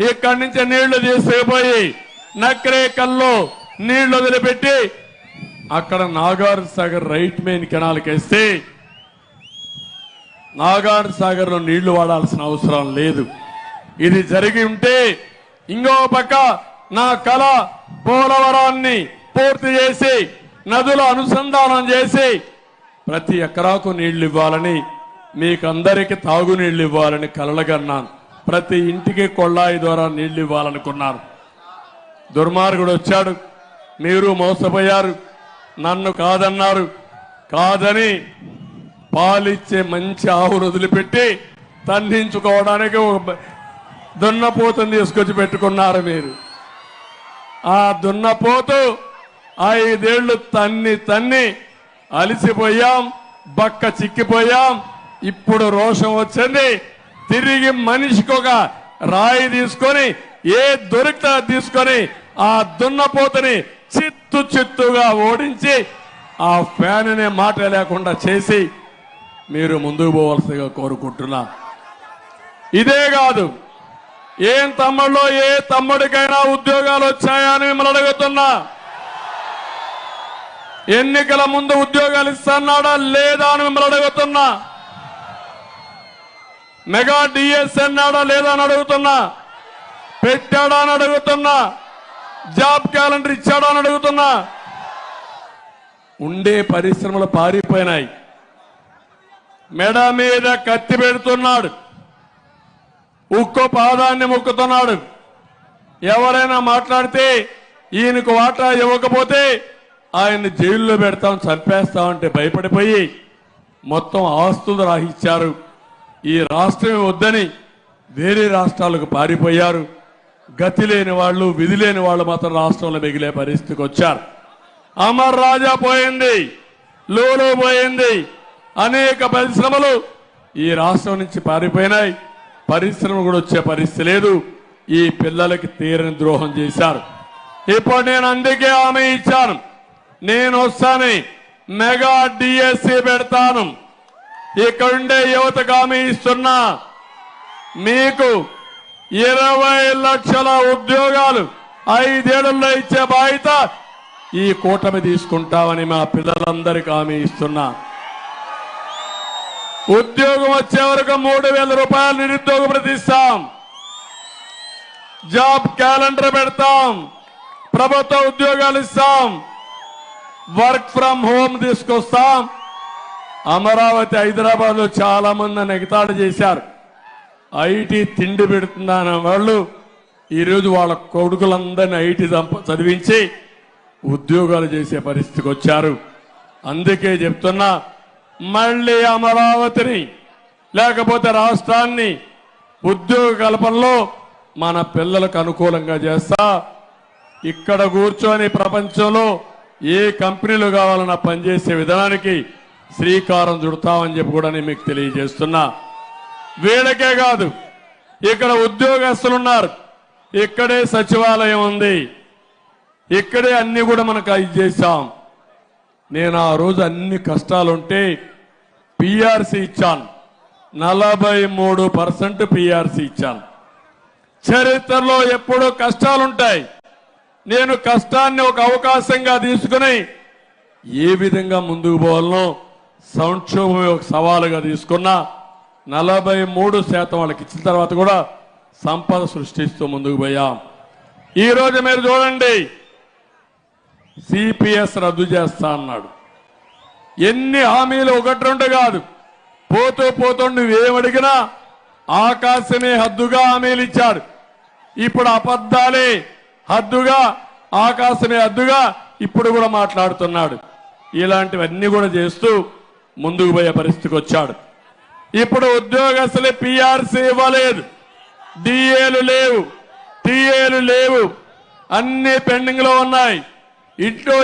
ఇక్కడి నుంచి నీళ్లు తీసుకుపోయి నక్రేకల్లో నీళ్లు వదిలిపెట్టి అక్కడ నాగార్జున సాగర్ రైట్ మెయిన్ కెనాల్కి వేస్తే నాగార్జున సాగర్ లో నీళ్లు వాడాల్సిన అవసరం లేదు. ఇది జరిగి ఉంటే ఇంకో పక్క నా కళ పోలవరాన్ని పూర్తి చేసి నదుల అనుసంధానం చేసి ప్రతి ఎకరాకు నీళ్లు ఇవ్వాలని మీకందరికీ తాగునీళ్లు ఇవ్వాలని కలలుగన్నాను. ప్రతి ఇంటికి కొళ్ళాయి ద్వారా నీళ్లు ఇవ్వాలనుకున్నాను. దుర్మార్గుడు వచ్చాడు, మీరు మోసపోయారు, నన్ను కాదన్నారు. కాదని పాలిచ్చే మంచి ఆవును వదిలిపెట్టి తన్నించుకోవడానికి దున్నపోతుని తీసుకొచ్చి పెట్టుకున్నారు మీరు. ఆ దున్నపోతు 5 ఏళ్లు తన్ని అలిసిపోయాం, బక్క చిక్కిపోయాం. ఇప్పుడు రోషం వచ్చింది. తిరిగి మనిషికి ఒక రాయి తీసుకొని ఏ దొరికితే తీసుకొని ఆ దున్నపోతుని చిత్తుగా ఓడించి ఆ ఫ్యాన్ అనే మాట లేకుండా చేసి మీరు ముందుకు పోవాల్సిగా కోరుకుంటున్నా. ఇదే కాదు, ఏం తమ్ముళ్ళు ఏ తమ్ముడికైనా ఉద్యోగాలు వచ్చాయా అని మిమ్మల్ని అడుగుతున్నా. ఎన్నికల ముందు ఉద్యోగాలు ఇస్తున్నాడా లేదా అని మిమ్మల్ని అడుగుతున్నా. మెగా డిఎస్ అన్నాడా లేదా అని అడుగుతున్నా. పెట్టాడా అని అడుగుతున్నా. జాబ్ క్యాలెండర్ ఇచ్చాడా అని అడుగుతున్నా. ఉండే పరిశ్రమలు పారిపోయినాయి. మెడ మీద కత్తి పెడుతున్నాడు, ఉక్కు పాదాన్ని మొక్కుతున్నాడు. ఎవరైనా మాట్లాడితే ఈయనకు వాటా ఇవ్వకపోతే ఆయన్ని జైల్లో పెడతాం, చంపేస్తామంటే భయపడిపోయి మొత్తం ఆస్తులు రాహించారు. ఈ రాష్ట్రం వద్దని వేరే రాష్ట్రాలకు పారిపోయారు. గతి లేని వాళ్ళు, విధి లేని వాళ్ళు మాత్రం రాష్ట్రంలో మిగిలే పరిస్థితికి వచ్చారు. అమర్ రాజా పోయింది, లూలు పోయింది, అనేక పరిశ్రమలు ఈ రాష్ట్రం నుంచి పారిపోయినాయి. పరిశ్రమ కూడా వచ్చే పరిస్థితి లేదు. ఈ పిల్లలకి తీరని ద్రోహం చేశారు. ఇప్పుడు నేను అందుకే హామీ ఇచ్చాను, నేను వస్తాను, మెగా డిఎస్సి పెడతాను. ఇక్కడుండే యువతకు హామీ ఇస్తున్నా, మీకు 20 లక్షల ఉద్యోగాలు 5 ఏళ్లలో ఇచ్చే బాధ్యత ఈ కూటమి తీసుకుంటామని మా పిల్లలందరికీ హామీ ఇస్తున్నా. ఉద్యోగం వచ్చే వరకు 3,000 రూపాయలు నిరుద్యోగ ప్రతిస్తాం. జాబ్ క్యాలెండర్ పెడతాం, ప్రభుత్వ ఉద్యోగాలు ఇస్తాం, వర్క్ ఫ్రం హోమ్ తీసుకొస్తాం. అమరావతి హైదరాబాద్ లో చాలా మంది ఎగతాళి చేశారు. ఐటీ తిండి పెడుతుందన్న వాళ్ళు ఈరోజు వాళ్ళ కొడుకులందరినీ ఐటీ చదివించి ఉద్యోగాలు చేసే పరిస్థితికి వచ్చారు. అందుకే చెప్తున్నా, మళ్ళీ అమరావతిని లేకపోతే రాష్ట్రాన్ని ఉద్యోగ కల్పనలో మన పిల్లలకు అనుకూలంగా చేస్తా. ఇక్కడ కూర్చొని ప్రపంచంలో ఏ కంపెనీలు కావాలన్నా పనిచేసే విధానానికి శ్రీకారం చుడతామని చెప్పి కూడా నేను మీకు తెలియజేస్తున్నా. వీళ్ళకే కాదు, ఇక్కడ ఉద్యోగస్తులున్నారు, ఇక్కడే సచివాలయం ఉంది, ఇక్కడే అన్ని కూడా మనకు ఇది చేశాం. నేను ఆ రోజు అన్ని కష్టాలుంటే పిఆర్సీ ఇచ్చాను, 43% పిఆర్సీ ఇచ్చాను. చరిత్రలో ఎప్పుడూ కష్టాలుంటాయి. నేను కష్టాన్ని ఒక అవకాశంగా తీసుకుని ఏ విధంగా ముందుకు పోవాలనో సంక్షోభం ఒక సవాలుగా తీసుకున్నా. 43% వాళ్ళకి ఇచ్చిన తర్వాత కూడా సంపద సృష్టిస్తూ ముందుకు పోయాం. ఈ రోజు మీరు చూడండి, సిపిఎస్ రద్దు చేస్తా అన్నాడు. ఎన్ని హామీలు 1-2 కాదు, పోతూ నువ్వేమడిగినా ఆకాశమే హద్దుగా హామీలు ఇచ్చాడు. ఇప్పుడు అబద్ధాలే హద్దుగా, ఆకాశమే హద్దుగా ఇప్పుడు కూడా మాట్లాడుతున్నాడు. ఇలాంటివన్నీ కూడా చేస్తూ ముందుకు పోయే పరిస్థితికి వచ్చాడు. ఇప్పుడు ఉద్యోగస్తులు పిఆర్సీ ఇవ్వలేదు, డిఏలు లేవు, టీఏలు లేవు, అన్ని పెండింగ్ లో ఉన్నాయి. ఇంట్లో